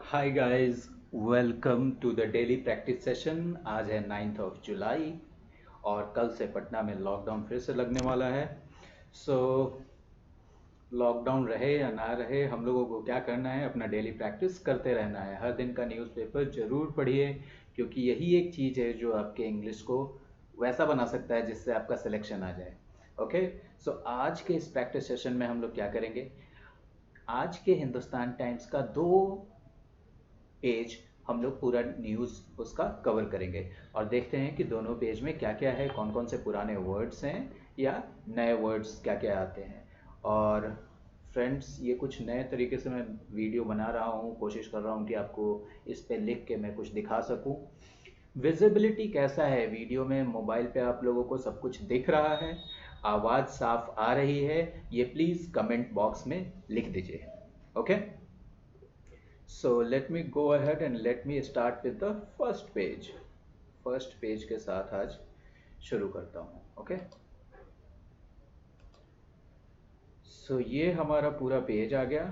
Hi guys, welcome to the daily practice session. आज है 9th of July और कल से पटना में लॉकडाउन फिर से लगने वाला है। सो लॉकडाउन रहे या ना रहे, हम लोगों को क्या करना है, अपना डेली प्रैक्टिस करते रहना है। हर दिन का न्यूज़पेपर ज़रूर पढ़िए, क्योंकि यही एक चीज़ है जो आपके इंग्लिश को वैसा बना सकता है जिससे आपका सिलेक्शन आ जाए। ओके। सो आज के इस प्रैक्टिस सेशन में हम लोग क्या करेंगे, आज के हिंदुस्तान टाइम्स का 2 पेज हम लोग पूरा न्यूज़ उसका कवर करेंगे और देखते हैं कि दोनों पेज में क्या क्या है, कौन कौन से पुराने वर्ड्स हैं या नए वर्ड्स क्या क्या आते हैं। और फ्रेंड्स, ये कुछ नए तरीके से मैं वीडियो बना रहा हूँ, कोशिश कर रहा हूँ कि आपको इस पे लिख के मैं कुछ दिखा सकूँ। विजिबिलिटी कैसा है वीडियो में? मोबाइल पे आप लोगों को सब कुछ दिख रहा है, आवाज़ साफ आ रही है? ये प्लीज़ कमेंट बॉक्स में लिख दीजिए। Okay. So let me go ahead and let me start with the first page. First page के साथ आज शुरू करता हूँ। ओके। सो ये हमारा पूरा पेज आ गया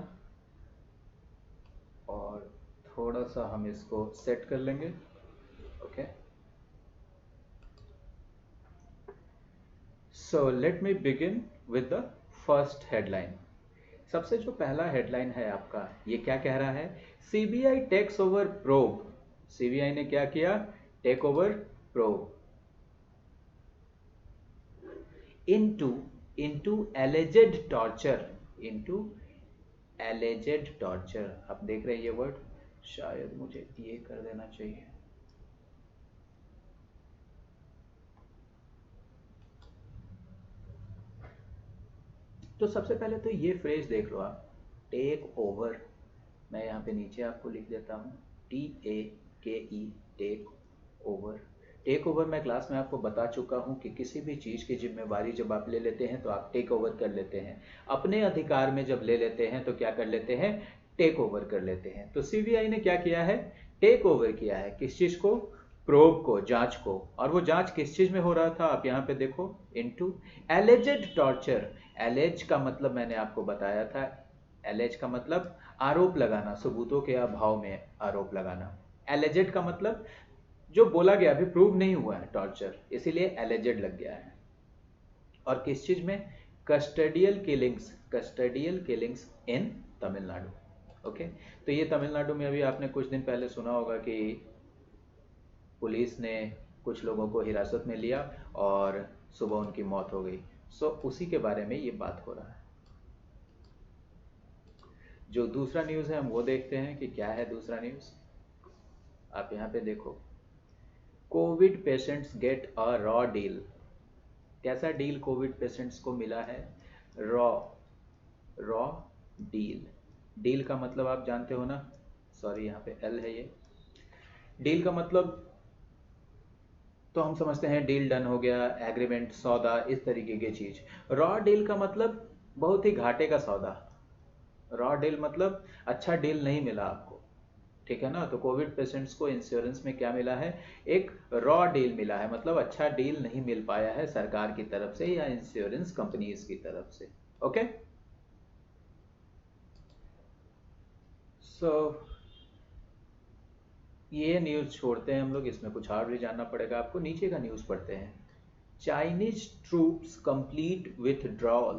और थोड़ा सा हम इसको सेट कर लेंगे। Okay. So let me begin with the first headline. सबसे जो पहला हेडलाइन है आपका, ये क्या कह रहा है? CBI takes over probe. CBI ने क्या किया? Take over probe into alleged torture, into alleged torture। आप देख रहे हैं ये वर्ड, शायद मुझे ये कर देना चाहिए। तो सबसे पहले तो ये फ्रेज देख लो आप, टेक ओवर। मैं यहाँ पे नीचे आपको लिख देता हूँ, TAKE, take over. Take over मैं क्लास में आपको बता चुका हूँ कि किसी भी चीज़ की जिम्मेवारी जब आप ले लेते हैं तो आप टेक ओवर कर लेते हैं। अपने अधिकार में जब ले लेते हैं तो क्या कर लेते हैं? टेक ओवर कर लेते हैं। तो सीबीआई ने क्या किया है? टेक ओवर किया है। किस चीज़ को? प्रोब को, जांच को। और वो जांच किस चीज़ में हो रहा था? आप यहाँ पे देखो, इनटू एलिजेड टॉर्चर। एलेज का मतलब मैंने आपको बताया था, एलेज का मतलब आरोप लगाना, सबूतों के अभाव में आरोप लगाना। एलिजेड का मतलब जो बोला गया, अभी प्रूव नहीं हुआ है टॉर्चर, इसीलिए एलिजेड लग गया है। और किस चीज में? कस्टडियल किलिंग्स, कस्टडियल किलिंग्स इन तमिलनाडु। ओके। तो ये तमिलनाडु में अभी आपने कुछ दिन पहले सुना होगा कि पुलिस ने कुछ लोगों को हिरासत में लिया और सुबह उनकी मौत हो गई। सो उसी के बारे में ये बात हो रहा है। जो दूसरा न्यूज़ है हम वो देखते हैं कि क्या है दूसरा न्यूज़। आप यहाँ पे देखो, Covid patients get a raw deal. कैसा डील कोविड पेशेंट्स को मिला है? Raw, raw deal. डील का मतलब आप जानते हो ना, सॉरी यहाँ पे एल है ये। डील का मतलब तो हम समझते हैं डील डन हो गया, एग्रीमेंट, सौदा, इस तरीके की चीज। रॉ डील का मतलब बहुत ही घाटे का सौदा। रॉ डील मतलब अच्छा डील नहीं मिला आपको, ठीक है ना? तो कोविड पेशेंट्स को इंश्योरेंस में क्या मिला है? एक रॉ डील मिला है, मतलब अच्छा डील नहीं मिल पाया है सरकार की तरफ से या इंश्योरेंस कंपनीज की तरफ से। ओके। सो ये न्यूज़ छोड़ते हैं हम लोग, इसमें कुछ और भी जानना पड़ेगा आपको। नीचे का न्यूज़ पढ़ते हैं। Chinese troops complete withdrawal.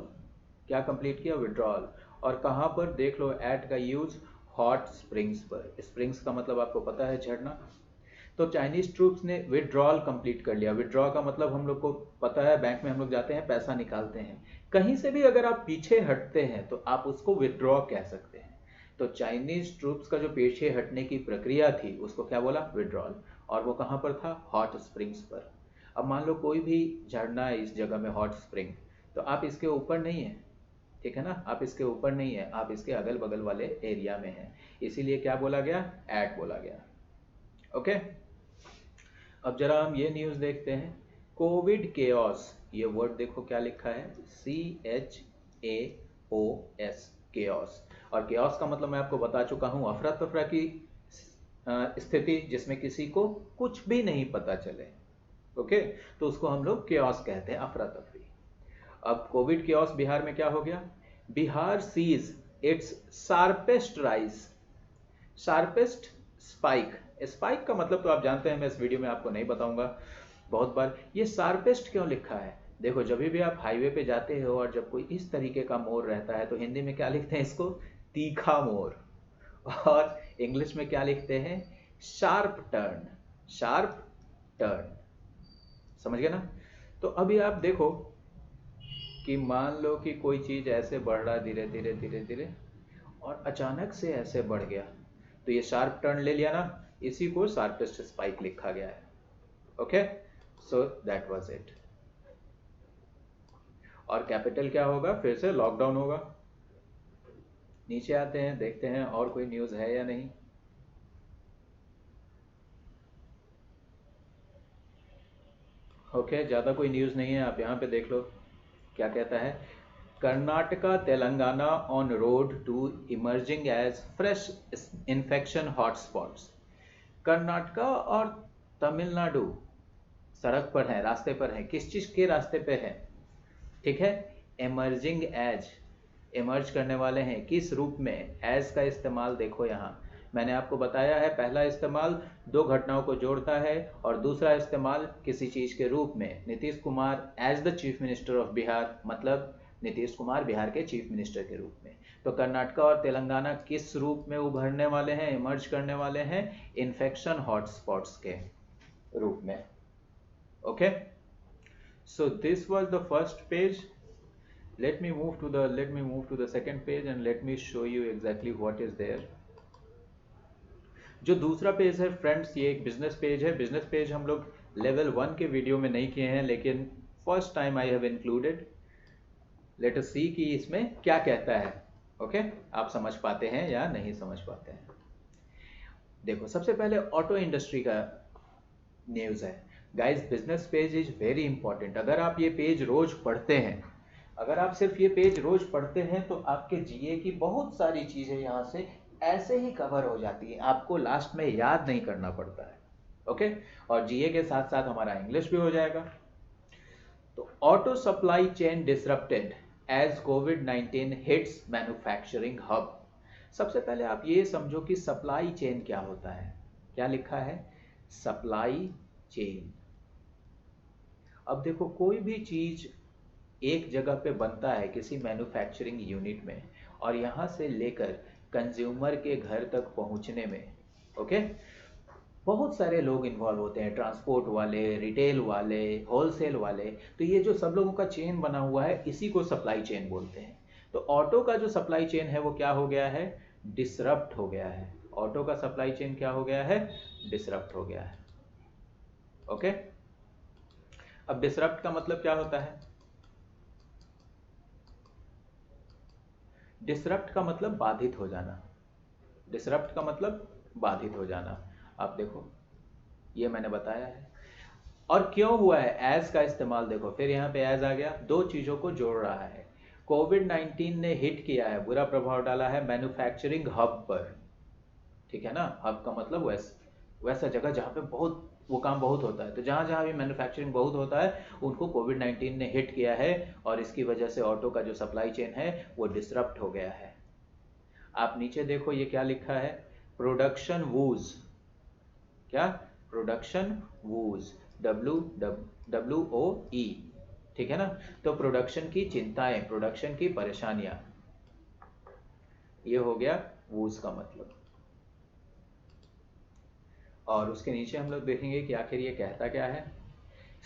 क्या कंप्लीट किया? विड्रॉल। और कहाँ पर? देख लो, एट का यूज हॉट स्प्रिंग्स पर। स्प्रिंग्स का मतलब आपको पता है, झरना। तो चाइनीज ट्रूप्स ने विड्रॉल कंप्लीट कर लिया। विड्रॉ का मतलब हम लोग को पता है, बैंक में हम लोग जाते हैं, पैसा निकालते हैं। कहीं से भी अगर आप पीछे हटते हैं तो आप उसको विड्रॉ कह सकते हैं। तो चाइनीज ट्रूप्स का जो पीछे हटने की प्रक्रिया थी उसको क्या बोला? विड्रॉल। और वो कहाँ पर था? हॉट स्प्रिंग्स पर। अब मान लो कोई भी झरना है इस जगह में, हॉट स्प्रिंग, तो आप इसके ऊपर नहीं है, ठीक है ना? आप इसके ऊपर नहीं है, आप इसके अगल बगल वाले एरिया में हैं, इसीलिए क्या बोला गया? एट बोला गया। ओके। अब जरा हम ये न्यूज़ देखते हैं, कोविड केओस। ये वर्ड देखो क्या लिखा है, CHAOS, केओस। और केओस का मतलब मैं आपको बता चुका हूँ, अफरा तफरा की स्थिति जिसमें किसी को कुछ भी नहीं पता चले। ओके। तो उसको हम लोग केओस कहते हैं, अफरा तफरी। अब कोविड केओस बिहार में क्या हो गया? Bihar sees its sharpest rise. Sharpest spike, spike का मतलब तो आप जानते हैं, मैं इस वीडियो में आपको नहीं बताऊंगा बहुत बार। ये शार्पेस्ट क्यों लिखा है, देखो जब भी आप हाईवे पे जाते हो और जब कोई इस तरीके का मोड़ रहता है तो हिंदी में क्या लिखते हैं इसको, तीखा मोड़। और इंग्लिश में क्या लिखते हैं, शार्प टर्न, शार्प टर्न। समझ गए ना। तो अभी आप देखो कि मान लो कि कोई चीज ऐसे बढ़ रहा धीरे धीरे धीरे धीरे और अचानक से ऐसे बढ़ गया, तो ये शार्प टर्न ले लिया ना, इसी को शार्पेस्ट स्पाइक लिखा गया है। Okay, so that was it. और कैपिटल क्या होगा, फिर से लॉकडाउन होगा। नीचे आते हैं, देखते हैं और कोई न्यूज़ है या नहीं। ओके, ज़्यादा कोई न्यूज़ नहीं है, आप यहाँ पे देख लो क्या कहता है। Karnataka Telangana on road to emerging as fresh infection hotspots. Karnataka और तमिलनाडु सड़क पर है, रास्ते पर है, किस चीज़ के रास्ते पे है, ठीक है, एमर्जिंग एज, एमर्ज करने वाले हैं, किस रूप में, एज का इस्तेमाल देखो यहाँ मैंने आपको बताया है, पहला इस्तेमाल दो घटनाओं को जोड़ता है और दूसरा इस्तेमाल किसी चीज के रूप में। Nitish Kumar as the chief minister of Bihar, मतलब नीतीश कुमार बिहार के चीफ मिनिस्टर के रूप में। तो कर्नाटका और तेलंगाना किस रूप में उभरने वाले हैं, इमर्ज करने वाले हैं, इन्फेक्शन हॉटस्पॉट्स के रूप में। Okay, so this was the first page. Let me move to the second page and let me show you exactly what is there. जो दूसरा पेज है फ्रेंड्स, ये एक बिजनेस पेज है। बिजनेस पेज हम लोग लेवल 1 के वीडियो में नहीं किए हैं, लेकिन first time I have included. Let us see कि इसमें क्या कहता है। ओके, आप समझ पाते हैं या नहीं समझ पाते हैं। देखो सबसे पहले ऑटो इंडस्ट्री का न्यूज़ है। Guys, business page is very important. अगर आप ये पेज रोज पढ़ते हैं, अगर आप सिर्फ ये पेज रोज पढ़ते हैं तो आपके जीए की बहुत सारी चीज़ें यहाँ से ऐसे ही कवर हो जाती है, आपको लास्ट में याद नहीं करना पड़ता है। ओके, और जीए के साथ साथ हमारा इंग्लिश भी हो जाएगा। तो auto supply chain disrupted as कोविड-19 हिट्स मैन्युफैक्चरिंग हब। सबसे पहले आप ये समझो कि सप्लाई चेन क्या होता है। क्या लिखा है, सप्लाई चेन। अब देखो कोई भी चीज एक जगह पे बनता है किसी मैन्युफैक्चरिंग यूनिट में, और यहाँ से लेकर कंज्यूमर के घर तक पहुँचने में, ओके, बहुत सारे लोग इन्वॉल्व होते हैं, ट्रांसपोर्ट वाले, रिटेल वाले, होलसेल वाले। तो ये जो सब लोगों का चेन बना हुआ है, इसी को सप्लाई चेन बोलते हैं। तो ऑटो का जो सप्लाई चेन है वो क्या हो गया है, डिसरप्ट हो गया है। ऑटो का सप्लाई चेन क्या हो गया है, डिसरप्ट हो गया है। ओके, अब डिसरप्ट का मतलब क्या होता है, डिसरप्ट का मतलब बाधित हो जाना। डिसरप्ट का मतलब बाधित हो जाना। आप देखो ये मैंने बताया है। और क्यों हुआ है, एज का इस्तेमाल देखो, फिर यहाँ पे एज आ गया, दो चीजों को जोड़ रहा है। कोविड-19 ने हिट किया है, बुरा प्रभाव डाला है मैन्युफैक्चरिंग हब पर, ठीक है ना। हब का मतलब वैसा जगह जहाँ पे बहुत वो काम बहुत होता है। तो जहाँ जहाँ भी मैन्युफैक्चरिंग बहुत होता है उनको कोविड-19 ने हिट किया है, और इसकी वजह से ऑटो का जो सप्लाई चेन है वो डिसरप्ट हो गया है। आप नीचे देखो ये क्या लिखा है, प्रोडक्शन वूज। क्या, प्रोडक्शन वूज, WWOE, ठीक है ना। तो प्रोडक्शन की चिंताएं, प्रोडक्शन की परेशानियां, ये हो गया वूज का मतलब। और उसके नीचे हम लोग देखेंगे कि आखिर ये कहता क्या है।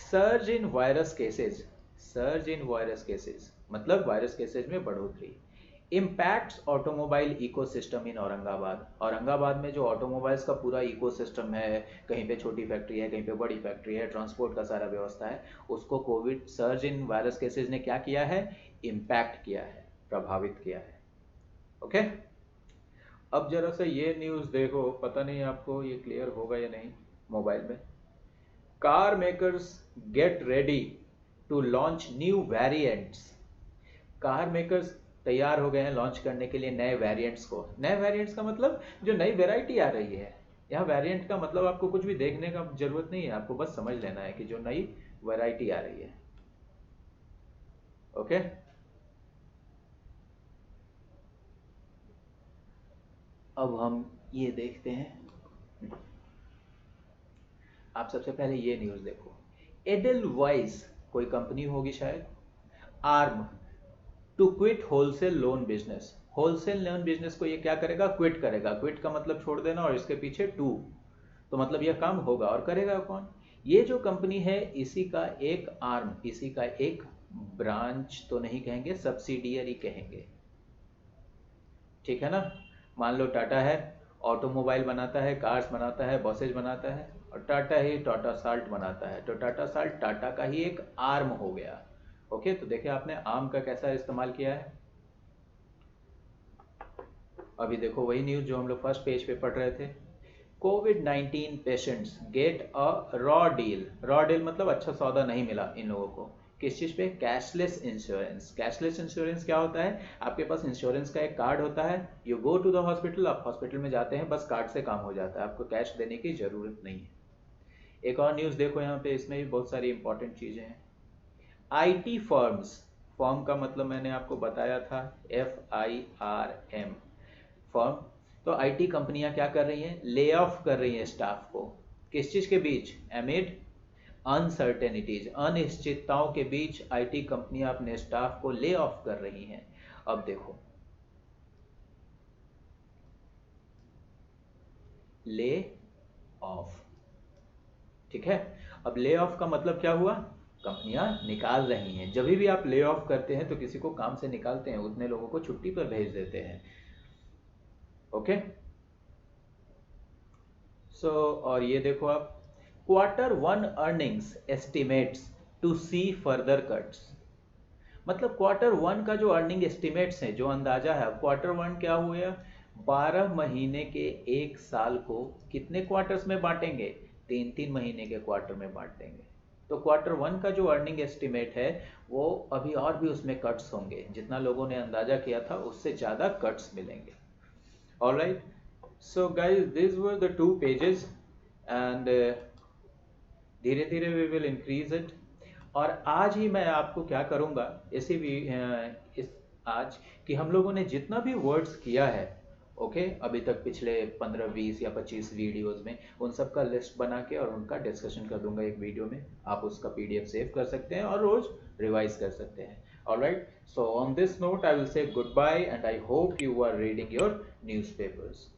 सर्ज इन वायरस केसेस, सर्ज इन वायरस केसेस मतलब वायरस केसेस में बढ़ोतरी। इम्पैक्ट्स ऑटोमोबाइल इकोसिस्टम इन औरंगाबाद। औरंगाबाद में जो ऑटोमोबाइल्स का पूरा इकोसिस्टम है, कहीं पे छोटी फैक्ट्री है, कहीं पे बड़ी फैक्ट्री है, ट्रांसपोर्ट का सारा व्यवस्था है, उसको कोविड सर्ज इन वायरस केसेस ने क्या किया है, इम्पैक्ट किया है, प्रभावित किया है। ओके, अब जरा सा ये न्यूज़ देखो, पता नहीं आपको ये क्लियर होगा या नहीं मोबाइल में। Car makers get ready to launch new variants. Car makers तैयार हो गए हैं लॉन्च करने के लिए नए वेरिएंट्स को। नए वेरिएंट्स का मतलब जो नई वेराइटी आ रही है। यहाँ वेरिएंट का मतलब आपको कुछ भी देखने का जरूरत नहीं है, आपको बस समझ लेना है कि जो नई वेराइटी आ रही है। ओके, अब हम ये देखते हैं। आप सबसे पहले ये न्यूज़ देखो। एडलवाइस कोई कंपनी होगी शायद, arm to quit wholesale loan business. Wholesale loan business को ये क्या करेगा, क्विट करेगा। क्विट का मतलब छोड़ देना, और इसके पीछे टू, तो मतलब यह काम होगा। और करेगा कौन? ये जो कंपनी है इसी का एक आर्म, इसी का एक ब्रांच तो नहीं कहेंगे, सब्सिडियरी कहेंगे, ठीक है ना। मान लो टाटा है, ऑटोमोबाइल बनाता है, कार्स बनाता है, बसेज बनाता है, और टाटा ही टाटा साल्ट बनाता है, तो टाटा साल्ट टाटा का ही एक आर्म हो गया। ओके, तो देखिए आपने आर्म का कैसा इस्तेमाल किया है। अभी देखो वही न्यूज़ जो हम लोग फर्स्ट पेज पे पढ़ रहे थे। कोविड-19 patients get a raw deal. Raw deal मतलब अच्छा सौदा नहीं मिला इन लोगों को। किस चीज़ पे? Cashless insurance. कैशलेस इंश्योरेंस क्या होता है? आपके पास इंश्योरेंस का एक कार्ड होता है, you go to the hospital, आप हॉस्पिटल में जाते हैं, बस कार्ड से काम हो जाता है, आपको कैश देने की ज़रूरत नहीं है। एक और न्यूज़ देखो यहाँ पे, इसमें भी बहुत सारी इंपॉर्टेंट चीज़ें हैं। आईटी फर्म्स, फर्म का मतलब मैंने आपको बताया था, FIRM, फर्म। तो आईटी कंपनियां क्या कर रही हैं? ले ऑफ कर रही हैं स्टाफ को। किस चीज़ के बीच? एमिड अनसर्टेनिटीज, अनिश्चितताओं के बीच आईटी कंपनियां अपने स्टाफ को ले ऑफ कर रही हैं। अब देखो, ले ऑफ, ठीक है। अब ले ऑफ का मतलब क्या हुआ? कंपनियां निकाल रही हैं। जब भी आप ले ऑफ करते हैं तो किसी को काम से निकालते हैं, उतने लोगों को छुट्टी पर भेज देते हैं। ओके, सो और ये देखो आप, Q1 earnings estimates to see further cuts. मतलब Q1 का जो अर्निंग एस्टिमेट्स है, जो अंदाजा है, Q1 क्या हुआ? 12 महीने के एक साल को कितने क्वार्टर्स में बांटेंगे? 3-3 महीने के क्वार्टर में बांट देंगे। तो Q1 का जो अर्निंग एस्टिमेट है वो अभी और भी उसमें कट्स होंगे, जितना लोगों ने अंदाजा किया था उससे ज़्यादा कट्स मिलेंगे। Alright, so guys, these were the two pages, and धीरे धीरे वी विल इंक्रीज इट। और आज ही मैं आपको क्या करूँगा, इसी भी इस आज कि हम लोगों ने जितना भी वर्ड्स किया है, ओके, अभी तक पिछले 15-20 या 25 वीडियोस में, उन सब का लिस्ट बना के और उनका डिस्कशन कर दूंगा एक वीडियो में। आप उसका PDF सेव कर सकते हैं और रोज रिवाइज कर सकते हैं। Alright, so on this note I will say good bye, and I hope you are reading your newspapers.